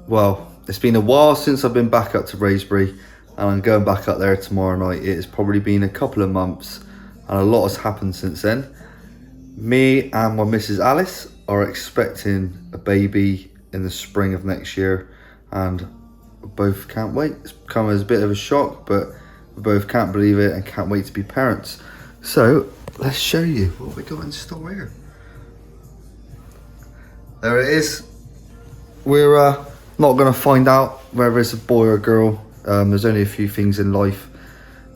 Well, it's been a while since I've been back up to Wraysbury, and I'm going back up there tomorrow night. It has probably been a couple of months and a lot has happened since then. Me and my Mrs. Alice are expecting a baby in the spring of next year, and we both can't wait. It's come as a bit of a shock, but we both can't believe it and can't wait to be parents. So let's show you what we got in store here. There it is. We're not going to find out whether it's a boy or a girl. There's only a few things in life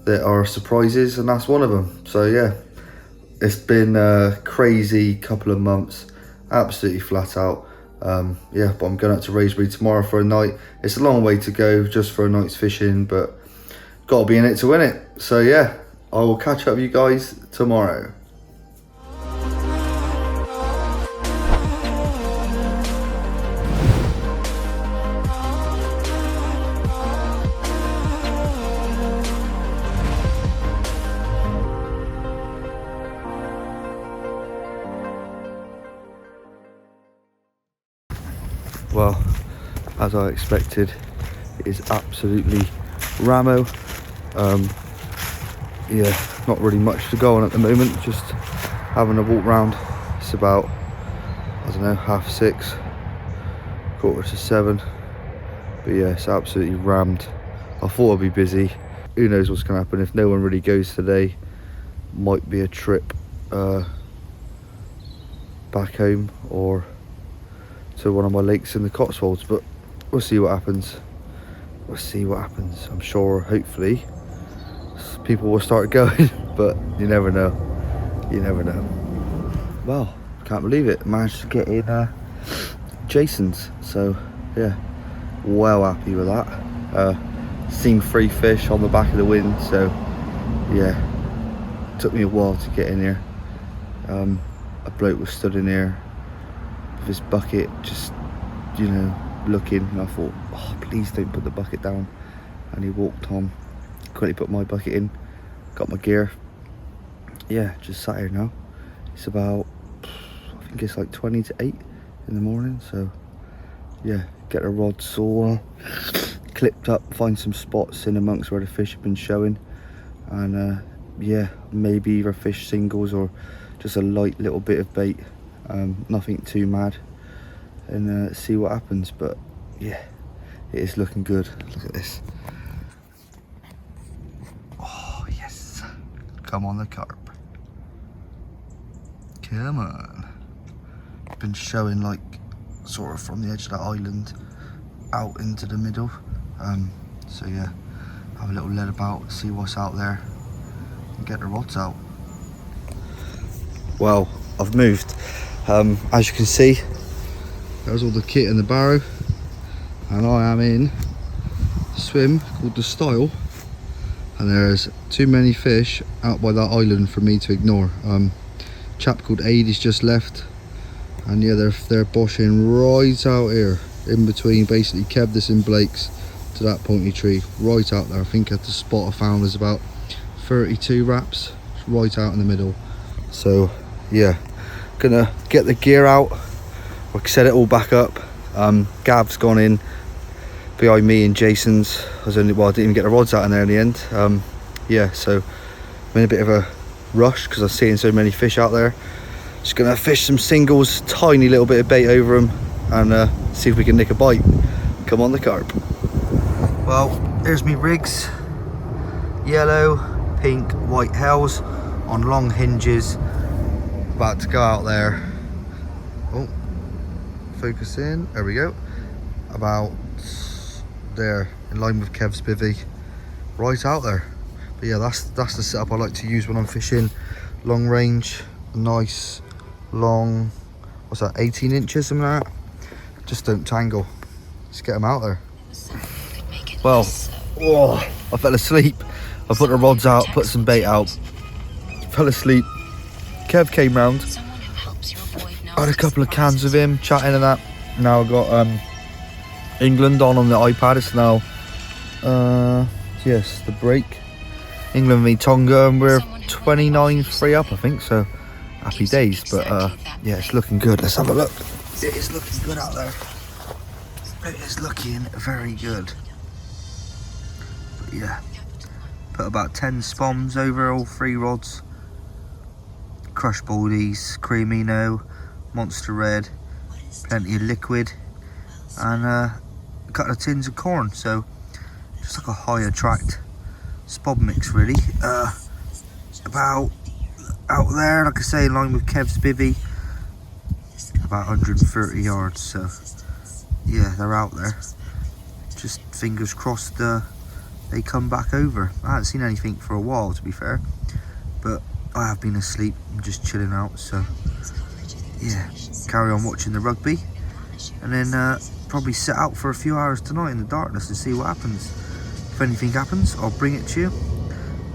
that are surprises, and that's one of them. So yeah, it's been a crazy couple of months, absolutely flat out. Yeah, but I'm going up to Wraysbury tomorrow for a night. It's a long way to go just for a night's fishing, but got to be in it to win it. So yeah, I will catch up with you guys tomorrow. Well, as I expected, it is absolutely ramo. Yeah, not really much to go on at the moment, just having a walk round. It's about, I don't know, 6:30, 7:15. But yeah, it's absolutely rammed. I thought I'd be busy. Who knows what's going to happen. If no one really goes today, might be a trip back home or to one of my lakes in the Cotswolds, but we'll see what happens. We'll see what happens. I'm sure, hopefully, people will start going, but you never know. You never know. Well, can't believe it. Managed to get in Jason's, so yeah, well happy with that. Seen 3 fish on the back of the wind, so yeah, took me a while to get in here. A bloke was stood in here with his bucket, just, you know, looking, and I thought, oh, please don't put the bucket down. And he walked on, quickly put my bucket in, got my gear. Yeah, just sat here now. It's about, I think it's like 20 to 8 in the morning, so yeah, get a rod saw clipped up, find some spots in amongst where the fish have been showing, and yeah, maybe either fish singles or just a light little bit of bait. Nothing too mad, and see what happens. But yeah, it is looking good. Look at this. Oh yes, come on the carp, come on. Been showing like sort of from the edge of that island out into the middle, so yeah, have a little lead about, see what's out there and get the rods out. Well, I've moved. As you can see, there's all the kit in the barrow, and I am in a swim called the Style, and there's too many fish out by that island for me to ignore. Chap called Aidy's just left, and yeah, they're boshing right out here in between basically Kevdis and Blake's to that pointy tree, right out there. I think at the spot I found there's about 32 wraps right out in the middle. So yeah, gonna get the gear out, we'll set it all back up. Gav's gone in behind me and Jason's. I didn't even get the rods out in there in the end. Yeah, so I'm in a bit of a rush because I'm seeing so many fish out there. Just gonna fish some singles, tiny little bit of bait over them, and see if we can nick a bite. Come on the carp. Well, here's me rigs. Yellow, pink, white hells on long hinges. About to go out there. Oh, focus in, there we go. About there, in line with Kev's bivvy, right out there. But yeah, that's the setup I like to use when I'm fishing long range. Nice long, what's that, 18 inches, something like that. Just don't tangle, just get them out there. Well, oh, I fell asleep. I put the rods out, put some bait out, fell asleep. Kev came round, I had a couple of cans with him, chatting and that. Now I've got England on the iPad. It's now, yes, the break. England v Tonga, and we're 29-3 up, I think, so happy days. But yeah, it's looking good. Let's have a look. It is looking good out there. It is looking very good. But yeah, put about 10 spoms over all 3 rods. Crushed baldies, creamino, monster red, plenty of liquid, and a couple of tins of corn. So just like a high attract spob mix really. About out there, like I say, in line with Kev's bivvy, about 130 yards. So yeah, they're out there. Just fingers crossed they come back over. I haven't seen anything for a while, to be fair, but I have been asleep. I'm just chilling out, so yeah, carry on watching the rugby, and then probably sit out for a few hours tonight in the darkness and see what happens. If anything happens, I'll bring it to you.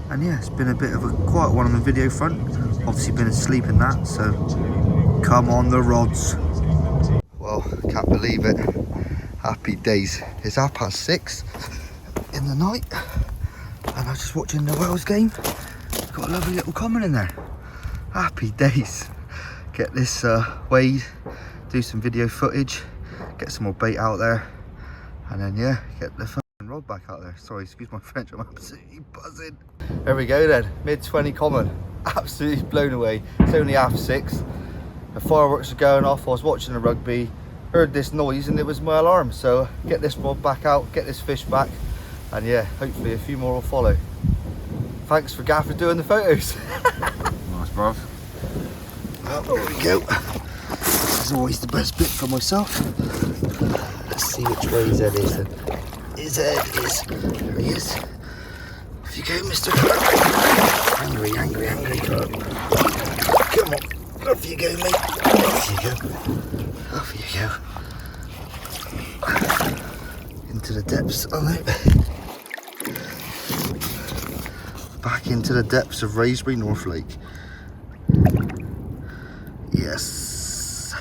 And yeah, it's been a bit of a quiet one on the video front. Obviously been asleep in that, so come on the rods. Well, can't believe it. Happy days. It's 6:30 in the night, and I was just watching the Wales game. Got a lovely little comment in there. Happy days. Get this weighed, do some video footage, get some more bait out there, and then yeah, get the fucking rod back out there. Sorry, excuse my French, I'm absolutely buzzing. There we go then, mid-20 common. Absolutely blown away. It's only 6:30. The fireworks are going off. I was watching the rugby, heard this noise, and it was my alarm. So get this rod back out, get this fish back, and yeah, hopefully a few more will follow. Thanks for Gaff for doing the photos. Nice, bruv. Well, there we go. This is always the best bit for myself. Let's see which way his head is then. His head is, there he is. Off you go, Mr. Carp. Angry, angry, angry Carp. Come on, off you go, mate. Off you go. Off you go. Into the depths, oh no. Back into the depths of Wraysbury, North Lake. Yes.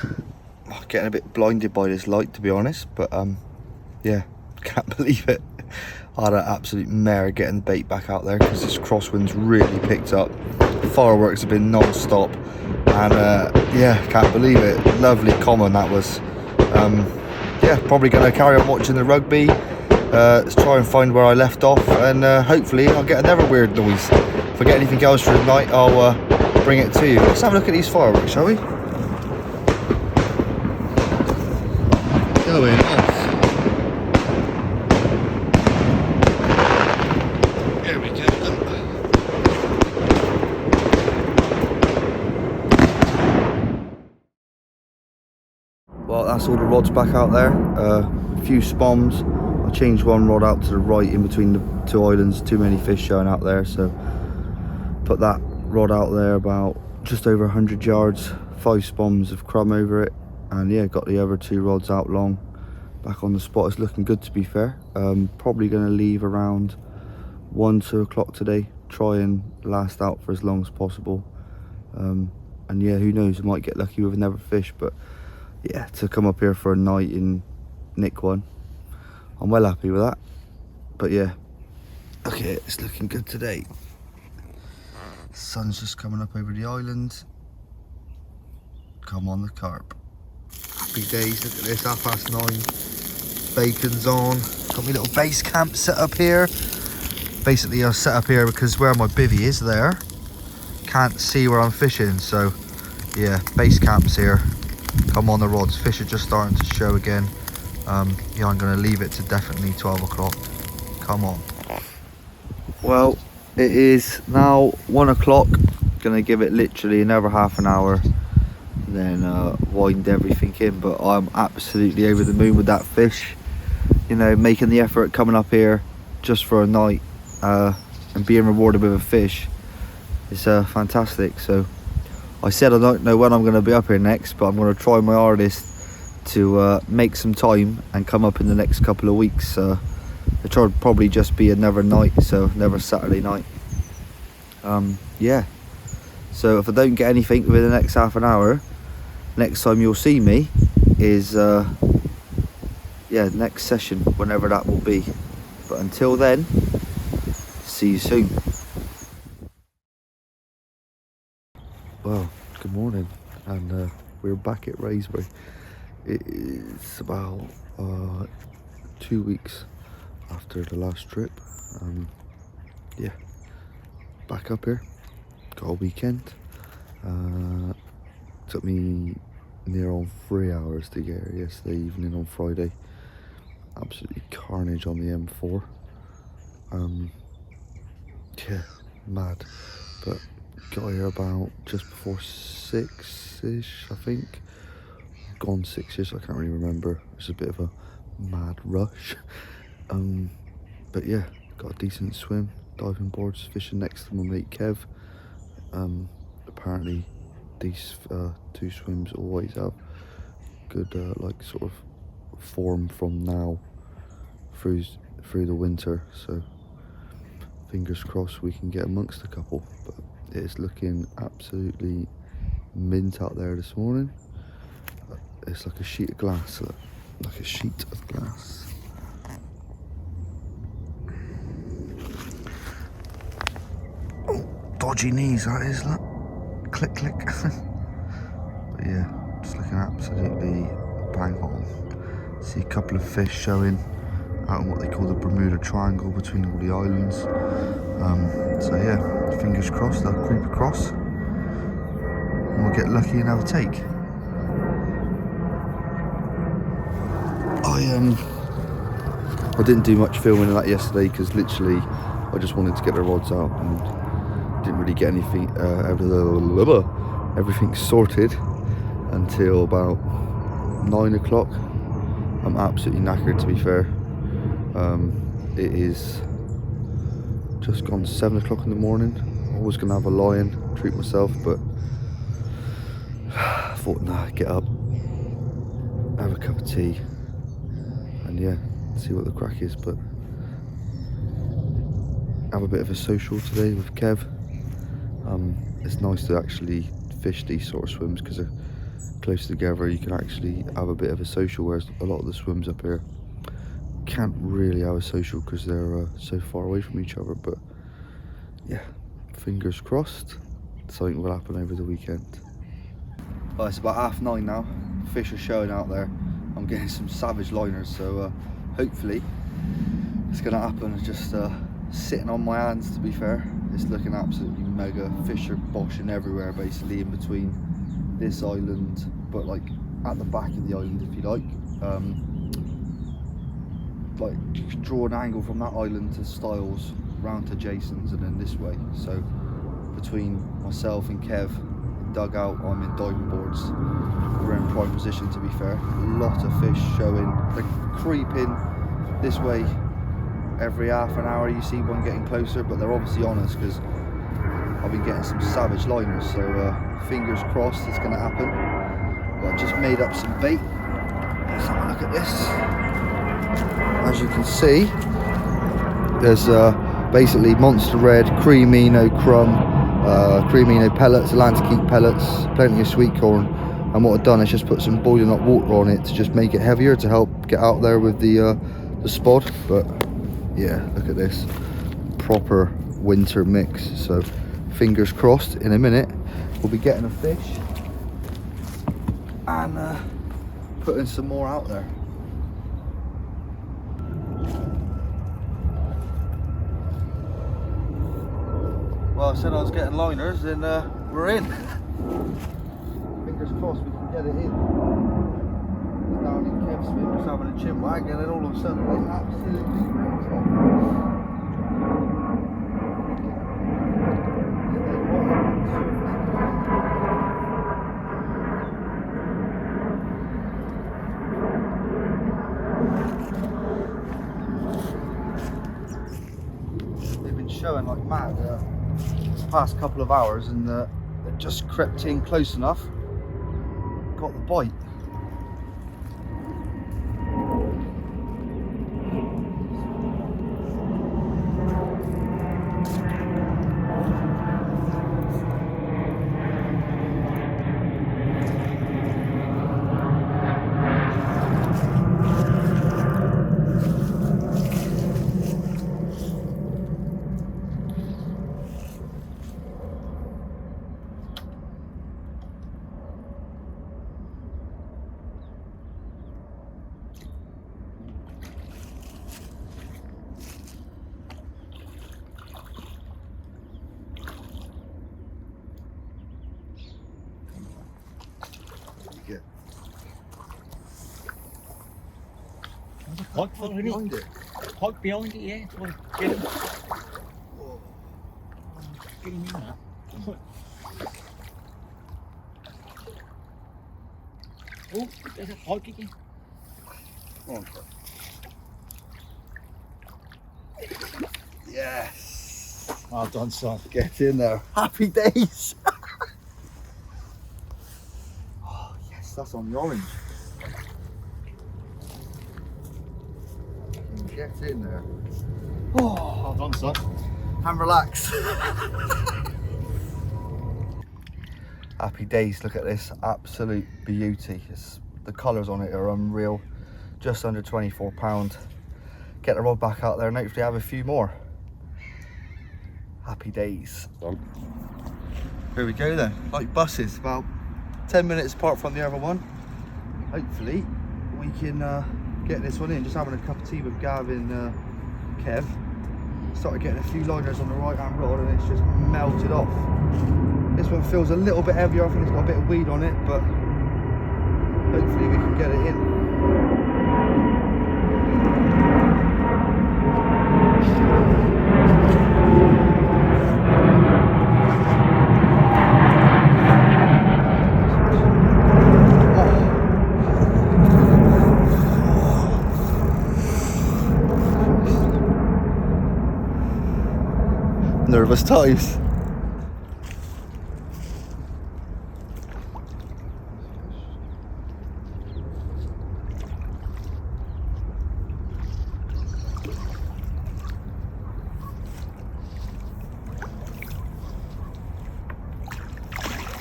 Oh, getting a bit blinded by this light, to be honest, but yeah, can't believe it. I had an absolute mare getting the bait back out there because this crosswind's really picked up. The fireworks have been non-stop, and yeah, can't believe it. Lovely common that was. Yeah, probably going to carry on watching the rugby. Let's try and find where I left off, and hopefully I'll get another weird noise. If I get anything else for the night, I'll bring it to you. Let's have a look at these fireworks, shall we? Going off. There we go. Well, that's all the rods back out there. A few spoms. I changed one rod out to the right in between the 2 islands. Too many fish showing out there, so put that rod out there about just over 100 yards. 5 spoms of crumb over it, and yeah, got the other 2 rods out long back on the spot. It's looking good, to be fair. Probably going to leave around 1-2 o'clock today, try and last out for as long as possible, and yeah, who knows, I might get lucky with another fish. But yeah, to come up here for a night and nick one, I'm well happy with that. But yeah, okay, it's looking good today. Sun's just coming up over the island. Come on the carp. Happy days, look at this, 9:30. Bacon's on. Got my little base camp set up here. Basically I set up here because where my bivvy is there, can't see where I'm fishing, so yeah, base camp's here. Come on the rods, fish are just starting to show again. Yeah, I'm going to leave it to definitely 12 o'clock. Come on. Well, it is now 1 o'clock. Going to give it literally another half an hour, then wind everything in. But I'm absolutely over the moon with that fish. You know, making the effort, coming up here just for a night, and being rewarded with a fish is fantastic. So I said I don't know when I'm going to be up here next, but I'm going to try my hardest to make some time and come up in the next couple of weeks. It'll probably just be another night, so another Saturday night. Yeah, so if I don't get anything within the next half an hour, next time you'll see me is yeah, next session, whenever that will be. But until then, see you soon. Well, good morning, and we're back at Wraysbury. It's about 2 weeks after the last trip. Yeah, back up here, got a weekend. Took me near on 3 hours to get here yesterday evening on Friday. Absolutely carnage on the M4. Yeah, mad. But got here about just before 6ish, I think. Gone 6ish, I can't really remember. It's a bit of a mad rush. But yeah, got a decent swim, diving boards, fishing next to my mate Kev. Apparently these 2 swims always have good like sort of form from now through the winter, so fingers crossed we can get amongst a couple. But it's looking absolutely mint out there this morning. It's like a sheet of glass, like a sheet of glass. Oh, dodgy knees that is, look. Click, click. But yeah, just looking absolutely bang on. See a couple of fish showing out in what they call the Bermuda Triangle between all the islands. So yeah, fingers crossed they'll creep across and we'll get lucky and have a take. I didn't do much filming of that yesterday because literally I just wanted to get the rods out and didn't really get anything everything sorted until about 9 o'clock. I'm absolutely knackered, to be fair. It is just gone 7 o'clock in the morning. I was gonna have a lie-in, treat myself, but I thought, nah, get up, have a cup of tea, and yeah, see what the crack is. But have a bit of a social today with Kev. It's nice to actually fish these sort of swims because they're close together. You can actually have a bit of a social, whereas a lot of the swims up here can't really have a social because they're so far away from each other. But yeah, fingers crossed something will happen over the weekend. Well, it's about 9:30 now. Fish are showing out there. I'm getting some savage liners, so hopefully it's gonna happen. It's just sitting on my hands, to be fair. It's looking absolutely mega. Fish are boshing everywhere basically in between this island, but like at the back of the island, if you like. Like draw an angle from that island to Styles, round to Jason's, and then this way. So between myself and Kev, dugout, I'm in diving boards. We're in prime position, to be fair. A lot of fish showing. They're creeping this way every half an hour. You see one getting closer, but they're obviously on us because I've been getting some savage liners. So fingers crossed it's going to happen. But I just made up some bait. Let's have a look at this. As you can see, there's basically monster red, creamy, no crumb, creamy, no pellets, Atlantic pellets, plenty of sweet corn. And what I've done is just put some boiling hot water on it to just make it heavier to help get out there with the spod. But yeah, look at this proper winter mix. So fingers crossed in a minute we'll be getting a fish and putting some more out there. Well, I said I was getting liners, and we're in. Fingers crossed we can get it in. Down in Kev's swim, just having a chin wag, and then all of a sudden it absolutely brings off. They've been showing like mad. Past couple of hours, and it just crept in close enough, got the bite. There's a pike behind it. Pike behind it, yeah. Well, get him. Get him in there. Oh, there's a pike again. Come on. Yes. Well done, son. Get in there. Happy days. Oh, yes, that's on the orange. Get in there. Oh, well done, son. And relax. Happy days. Look at this absolute beauty. The colours on it are unreal. Just under £24. Get the rod back out there and hopefully have a few more. Happy days. Done. Here we go then. Like buses, about 10 minutes apart from the other one. Hopefully we can get this one in. Just having a cup of tea with Gav and Kev. Started getting a few liners on the right hand rod and it's just melted off. This one feels a little bit heavier. I think it's got a bit of weed on it, but hopefully we can get it in. Nervous times.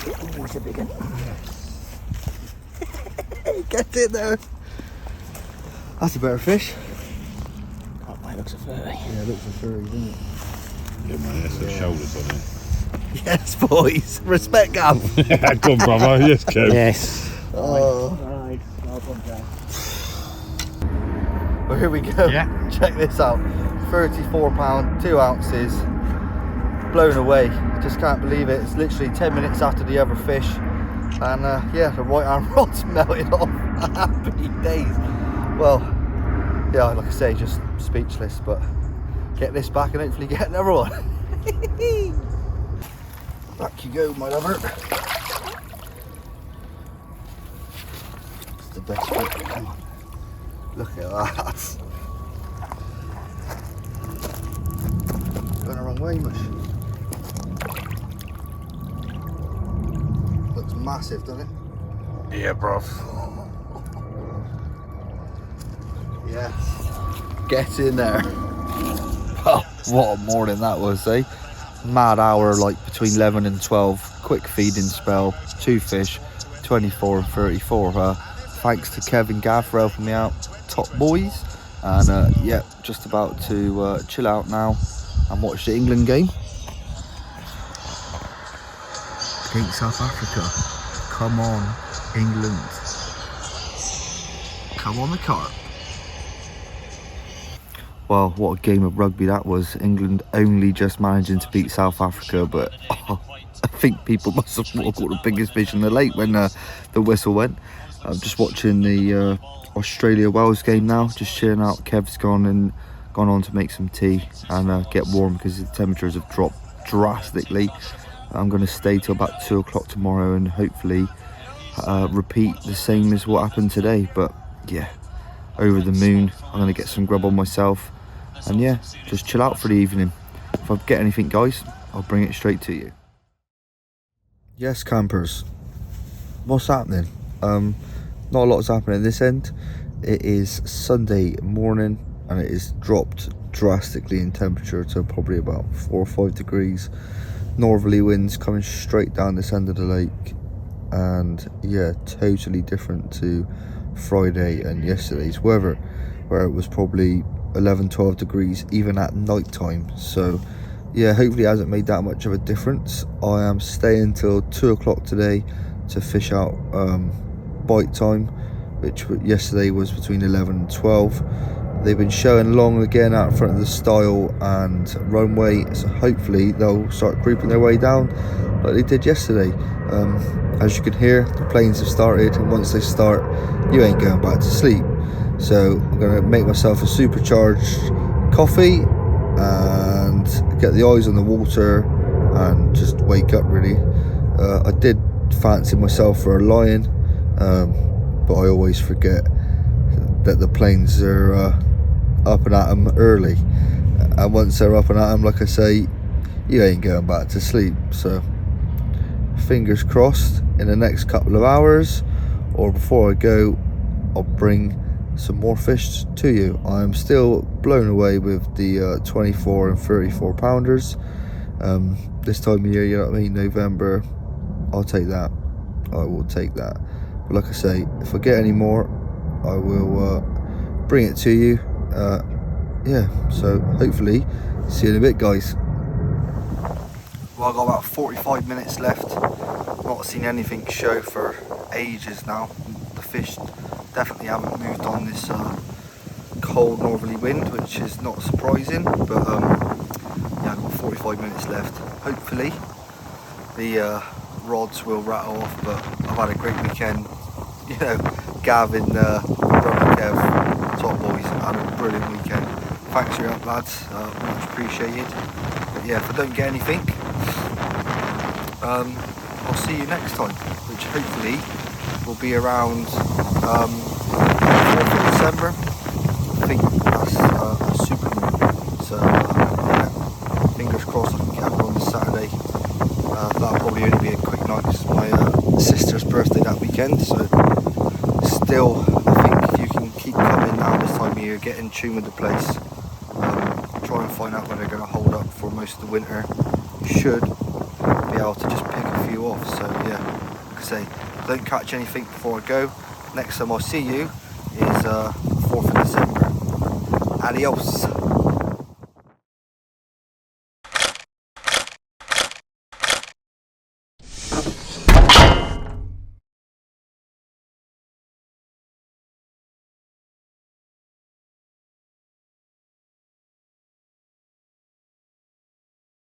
Oh, it's a big one. Get in there. That's a better fish. Oh, mate, looks a furry. Yeah, it looks a furry, doesn't it? Yeah, man, that's the shoulders on it. Yes, boys. Respect, Gav. Go on, brother. Yes, Kev. Yes. Oh. Right. Well done, Gav. Well, here we go. Yeah. Check this out. £34, 2 ounces. Blown away. Just can't believe it. It's literally 10 minutes after the other fish. And yeah, the right arm rod's melted off. Happy days. Well, yeah, like I say, just speechless, but get this back and hopefully get another one. Back you go, my lover. It's the best bit. Come on. Look at that. Going the wrong way much. Looks massive, doesn't it? Yeah, bruv. Yes. Get in there. Oh, what a morning that was, eh? Mad hour, like between 11 and 12. Quick feeding spell. 2 fish, 24 and 34. Thanks to Kevin Gav for helping me out. Top boys. And yeah, just about to chill out now and watch the England game against South Africa. Come on, England. Come on, the CARP. Well, what a game of rugby that was. England only just managing to beat South Africa, but oh, I think people must have caught the biggest fish in the lake when the whistle went. I'm just watching the Australia-Wales game now, just chilling out. Kev's gone on to make some tea and get warm because the temperatures have dropped drastically. I'm going to stay till about 2 o'clock tomorrow and hopefully repeat the same as what happened today. But yeah, over the moon. I'm going to get some grub on myself and yeah, just chill out for the evening. If I get anything, guys, I'll bring it straight to you. Yes, campers, what's happening? Not a lot's happening this end. It is Sunday morning and it is dropped drastically in temperature to probably about 4 or 5 degrees. Northerly winds coming straight down this end of the lake, and yeah, totally different to Friday and yesterday's weather, where it was probably 11-12 degrees even at night time. So yeah, hopefully it hasn't made that much of a difference. I am staying till 2 o'clock today to fish out bite time, which yesterday was between 11 and 12. They've been showing long again out in front of the stile and runway, so hopefully they'll start creeping their way down like they did yesterday. As you can hear, the planes have started, and once they start, you ain't going back to sleep. So I'm gonna make myself a supercharged coffee and get the eyes on the water and just wake up really. I did fancy myself for a lion, but I always forget that the planes are up and at 'em early, and once they're up and at 'em, like I say, you ain't going back to sleep. So fingers crossed in the next couple of hours, or before I go, I'll bring some more fish to you. I'm still blown away with the 24 and 34 pounders. This time of year, you know what I mean, November, I'll take that. I will take that. But like I say, if I get any more, I will bring it to you. Yeah, so hopefully see you in a bit, guys. Well, I've got about 45 minutes left. Not seen anything show for ages now. The fish definitely haven't moved on this cold northerly wind, which is not surprising, but yeah, I've got 45 minutes left. Hopefully the rods will rattle off, but I've had a great weekend. You know, Gavin, Brother Kev, top boys, had a brilliant weekend. Thanks for your help, lads, much appreciated. But yeah, if I don't get anything, I'll see you next time, which hopefully will be around 4th of December. I think that's a super moon. So yeah, fingers crossed I can get one on this Saturday. That'll probably only be a quick night because it's my sister's birthday that weekend. So still, I think if you can keep coming now this time of year, get in tune with the place, try and find out where they're going to hold up for most of the winter. You should be able to just pick a few off. So yeah, like I say, don't catch anything before I go. Next time I'll see you is 4th of December. Adios.